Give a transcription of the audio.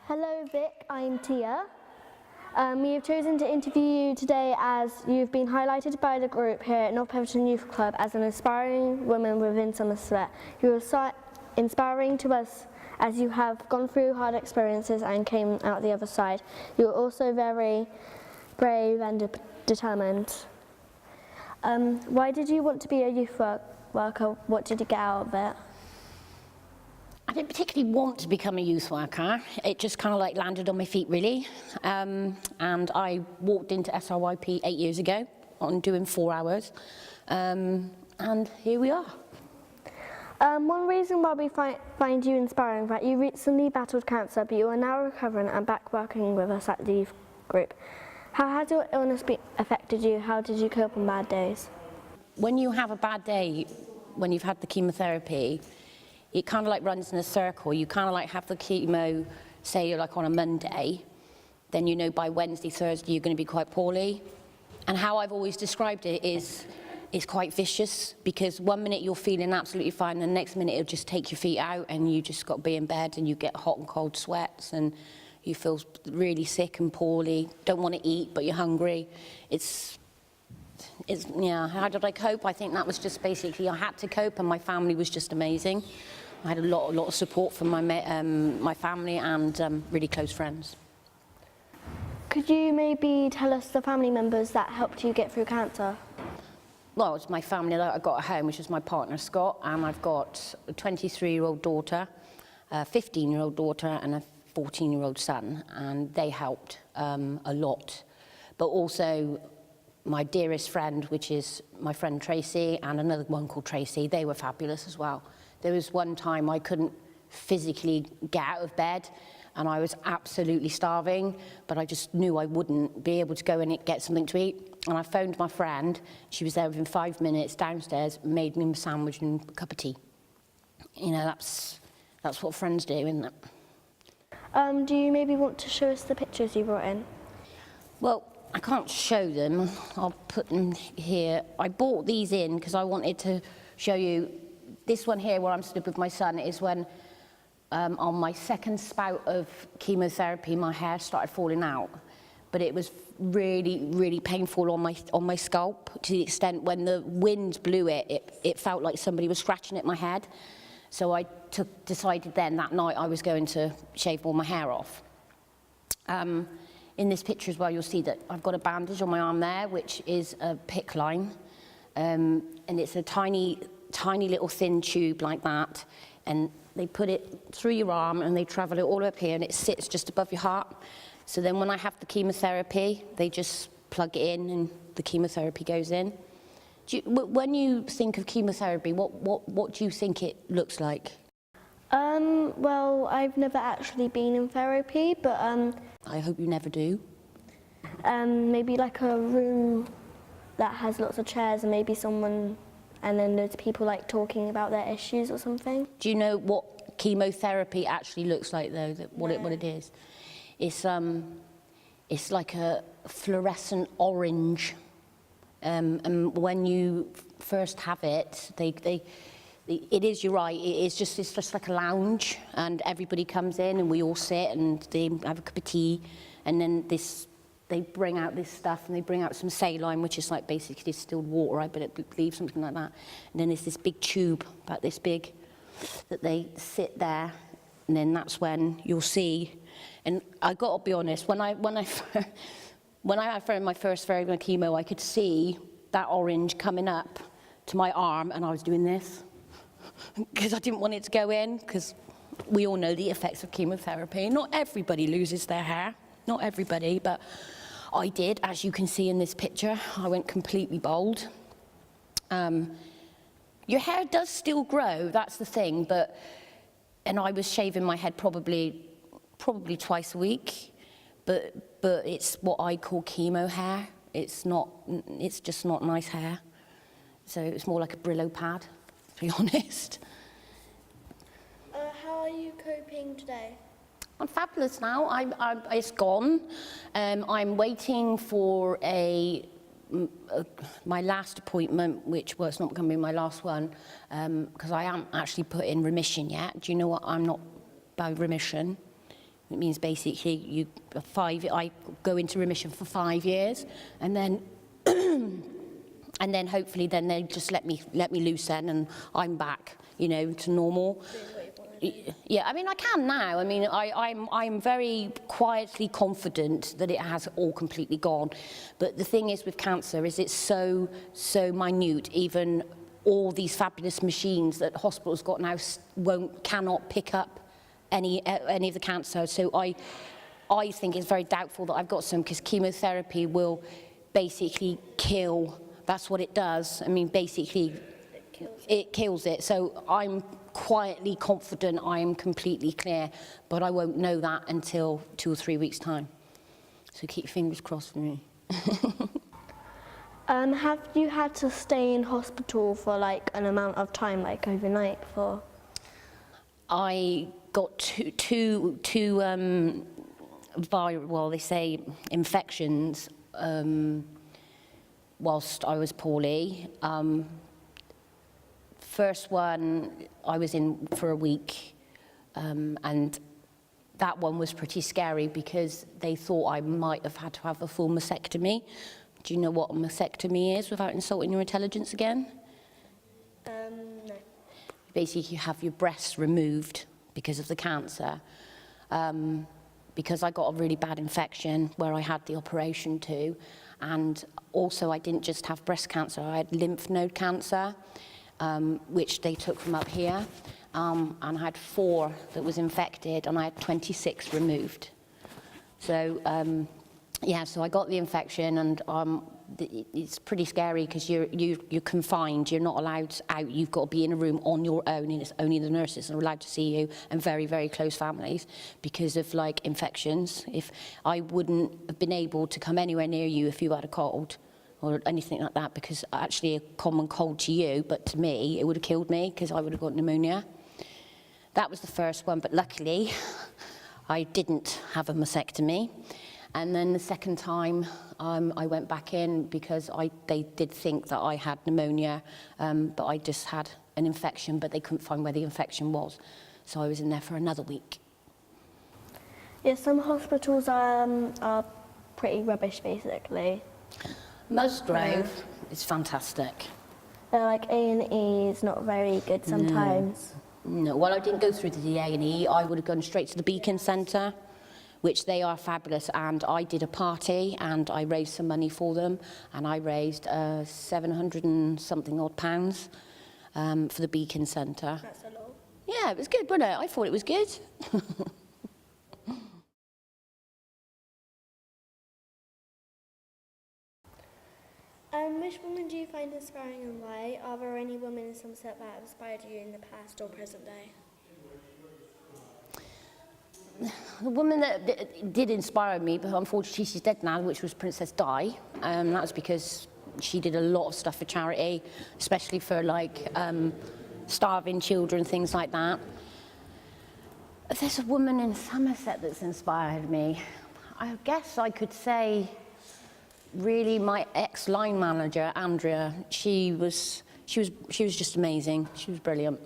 Hello Vic, I'm Tia. We have chosen to interview you today as you've been highlighted by the group here at North Peverton Youth Club as an inspiring woman within Somerset. You are so inspiring to us as you have gone through hard experiences and came out the other side. You are also very brave and determined. Why did you want to be a youth worker? What did you get out of it? I didn't particularly want to become a youth worker. It just kind of like landed on my feet, really. And I walked into SRYP 8 years ago on doing 4 hours. And here we are. One reason why we find you inspiring that you recently battled cancer, but you are now recovering and back working with us at the youth group. How has your illness affected you? How did you cope on bad days? When you have a bad day, when you've had the chemotherapy, it kind of like runs in a circle. You kind of like have the chemo, say you're like on a Monday, then you know by Wednesday, Thursday you're going to be quite poorly. And how I've always described it is it's quite vicious, because one minute you're feeling absolutely fine, and the next minute it'll just take your feet out and you just got to be in bed and you get hot and cold sweats and you feel really sick and poorly, don't want to eat but you're hungry. Yeah, how did I cope? I think that was just basically, I had to cope, and my family was just amazing. I had a lot of support from my family and really close friends. Could you maybe tell us the family members that helped you get through cancer? Well, it's my family that I got at home, which is my partner Scott, and I've got a 23-year-old daughter, a 15-year-old daughter and a 14-year-old son, and they helped a lot. But also my dearest friend, which is my friend Tracy, and another one called Tracy, they were fabulous as well. There was one time I couldn't physically get out of bed and I was absolutely starving, but I just knew I wouldn't be able to go and get something to eat. And I phoned my friend, she was there within 5 minutes downstairs, made me a sandwich and a cup of tea. You know, that's what friends do, isn't it? Do you maybe want to show us the pictures you brought in? Well, I can't show them, I'll put them here. I bought these in because I wanted to show you. This one here where I'm stood with my son is when on my second spout of chemotherapy my hair started falling out, but it was really, really painful on my scalp, to the extent when the wind blew it felt like somebody was scratching at my head. So I decided then that night I was going to shave all my hair off. In this picture as well, you'll see that I've got a bandage on my arm there, which is a PICC line, and it's a tiny little thin tube like that, and they put it through your arm and they travel it all up here, and it sits just above your heart. So then when I have the chemotherapy, they just plug it in and the chemotherapy goes in. When you think of chemotherapy, what do you think it looks like? Well, I've never actually been in therapy, but I hope you never do. Maybe like a room that has lots of chairs and maybe someone, and then there's people like talking about their issues or something. Do you know what chemotherapy actually looks like, though? What it is? It's like a fluorescent orange, and when you first have it, it is, you're right, it's just like a lounge, and everybody comes in and we all sit and they have a cup of tea, and then they bring out this stuff, and they bring out some saline, which is like basically distilled water, I believe, something like that. And then there's this big tube, about this big, that they sit there, and then that's when you'll see. And I got to be honest, when I had my first very chemo, I could see that orange coming up to my arm, and I was doing this because I didn't want it to go in, because we all know the effects of chemotherapy. Not everybody loses their hair, not everybody, but I did, as you can see in this picture. I went completely bald. Your hair does still grow, that's the thing, and I was shaving my head probably twice a week, but it's what I call chemo hair. It's just not nice hair. So it's more like a Brillo pad, to be honest. How are you coping today? I'm fabulous now. It's gone. I'm waiting for my last appointment, which was not going to be my last one, because I am actually put in remission yet. Do you know what I'm not by remission? It means basically I go into remission for 5 years, and then and then hopefully then they just let me loose then, and I'm back, you know, to normal. Yeah, I mean, I can now. I mean, I'm very quietly confident that it has all completely gone. But the thing is with cancer is it's so minute. Even all these fabulous machines that hospitals got now cannot pick up any of the cancer. So I think it's very doubtful that I've got some, because chemotherapy will basically kill. That's what it does. I mean, basically, it kills it. So I'm quietly confident I am completely clear, but I won't know that until 2 or 3 weeks' time. So keep your fingers crossed for me. Have you had to stay in hospital for like an amount of time, like overnight for? I got two viral, well, they say infections whilst I was poorly. First one, I was in for a week, and that one was pretty scary because they thought I might have had to have a full mastectomy. Do you know what a mastectomy is without insulting your intelligence again? No. Basically, you have your breasts removed because of the cancer. Because I got a really bad infection where I had the operation too, and also I didn't just have breast cancer, I had lymph node cancer. Which they took from up here, and I had 4 that was infected, and I had 26 removed. So, yeah, so I got the infection, and it's pretty scary because you're confined, you're not allowed out, you've got to be in a room on your own, and it's only the nurses are allowed to see you, and very, very close families, because of like infections. If I wouldn't have been able to come anywhere near you if you had a cold, or anything like that, because actually a common cold to you, but to me, it would have killed me because I would have got pneumonia. That was the first one, but luckily, I didn't have a mastectomy. And then the second time, I went back in because they did think that I had pneumonia, but I just had an infection, but they couldn't find where the infection was. So I was in there for another week. Yeah, some hospitals are pretty rubbish, basically. Musgrove is fantastic. Like A&E is not very good sometimes. No, well, I didn't go through to the A&E. I would have gone straight to the Beacon Centre, which they are fabulous. And I did a party, and I raised some money for them, and I raised 700 and something odd pounds for the Beacon Centre. That's a lot. Yeah, it was good, wasn't it? I thought it was good. Which women do you find inspiring and why? Are there any women in Somerset that have inspired you in the past or present day? The woman that did inspire me, but unfortunately she's dead now, which was Princess Di. That was because she did a lot of stuff for charity, especially for like starving children, things like that. There's a woman in Somerset that's inspired me. I guess I could say really my ex-line manager, Andrea. She was just amazing. She was brilliant.